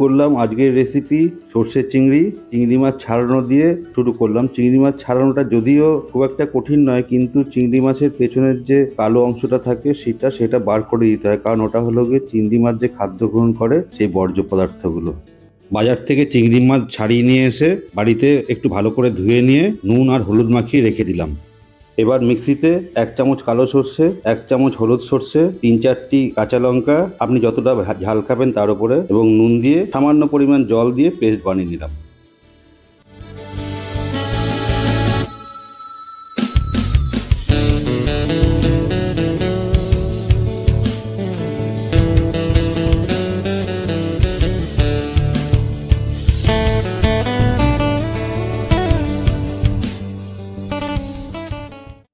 করলাম আজকের রেসিপি সর্ষে চিংড়ি। চিংড়ি মাছ ছাড়ানো দিয়ে শুরু করলাম। চিংড়ি মাছ ছাড়ানোটা যদিও খুব একটা কঠিন নয়, কিন্তু চিংড়ি মাছের পেছনের যে কালো অংশটা থাকে সেটা বার করে দিতে হয়, কারণ ওটা হলো গিয়ে চিংড়ি মাছ যে খাদ্য গ্রহণ করে সেই বর্জ্য পদার্থগুলো। বাজার থেকে চিংড়ি মাছ ছাড়িয়ে নিয়ে এসে বাড়িতে একটু ভালো করে ধুয়ে নিয়ে নুন আর হলুদ মাখিয়ে রেখে দিলাম। এবার মিক্সিতে 1 চামচ কালো সর্ষে, 1 চামচ হলুদ সর্ষে, 3-4টি কাঁচা লঙ্কা, আপনি যতটা ঝাল খাবেন তার উপরে, এবং নুন দিয়ে সামান্য পরিমাণ জল দিয়ে পেস্ট বানিয়ে নিলাম।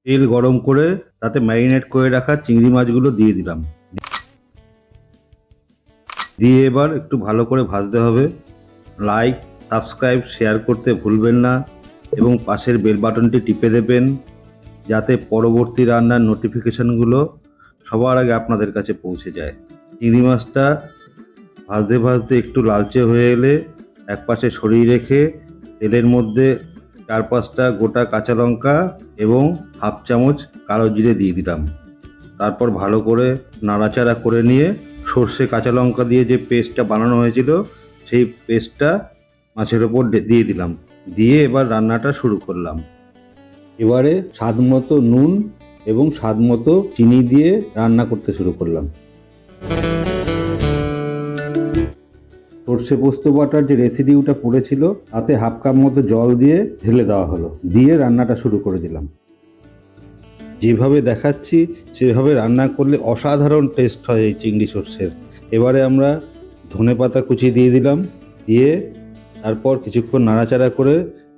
তেল গরম করে তাতে ম্যারিনেট করে রাখা চিংড়ি মাছগুলো দিয়ে দিলাম। দিয়ে এবার একটু ভালো করে ভাজতে হবে। লাইক, সাবস্ক্রাইব, শেয়ার করতে ভুলবেন না এবং পাশের বেল বাটনটি টিপে দেবেন, যাতে পরবর্তী রান্নার নোটিফিকেশনগুলো সবার আগে আপনাদের কাছে পৌঁছে যায়। চিংড়ি মাছটা ভাজতে ভাজতে একটু লালচে হয়ে এলে একপাশে সরিয়ে রেখে তেলের মধ্যে 4-5টা গোটা কাঁচা লঙ্কা এবং 1/2 চামচ কালো জিরে দিয়ে দিলাম। তারপর ভালো করে নাড়াচাড়া করে নিয়ে সর্ষে কাঁচা লঙ্কা দিয়ে যে পেস্টটা বানানো হয়েছিল সেই পেস্টটা মাছের ওপর দিয়ে দিলাম। দিয়ে এবার রান্নাটা শুরু করলাম। এবারে স্বাদ মতো নুন এবং স্বাদ মতো চিনি দিয়ে রান্না করতে শুরু করলাম। সর্ষে পোস্ত বাটার যে রেসিডিউটা পড়েছিল তাতে 1/2 কাপ মতো জল দিয়ে ঢেলে দেওয়া হলো, দিয়ে রান্নাটা শুরু করে দিলাম। যেভাবে দেখাচ্ছি সেভাবে রান্না করলে অসাধারণ টেস্ট হয় এই চিংড়ি সর্ষের। এবারে আমরা ধনেপাতা কুচি দিয়ে দিলাম, দিয়ে তারপর কিছুক্ষণ নাড়াচাড়া করে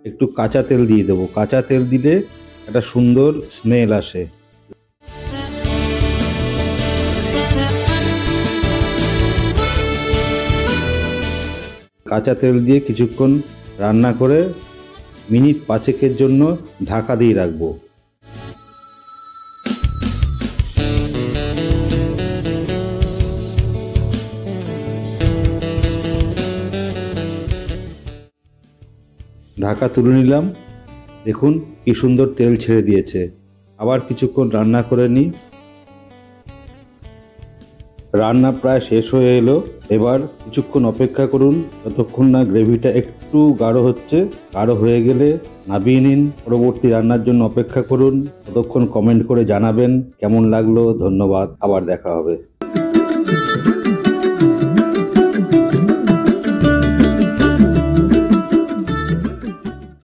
একটু কাঁচা তেল দিয়ে দেবো। কাঁচা তেল দিলে একটা সুন্দর স্মেল আসে। কাঁচা তেল দিয়ে কিছুক্ষণ রান্না করে মিনিট 5-এর জন্য ঢাকা দিয়ে রাখবো। ঢাকা তুলে নিলাম। দেখুন কি সুন্দর তেল ছেড়ে দিয়েছে। আবার কিছুক্ষণ রান্না করে নিই। রান্না প্রায় শেষ হয়ে এলো। এবার কিছুক্ষণ অপেক্ষা করুন যতক্ষণ না গ্রেভিটা একটু গাঢ় হচ্ছে। গাঢ় হয়ে গেলে নামিয়ে নিন। পরবর্তী রান্নার জন্য অপেক্ষা করুন। ততক্ষণ কমেন্ট করে জানাবেন কেমন লাগলো। ধন্যবাদ, আবার দেখা হবে।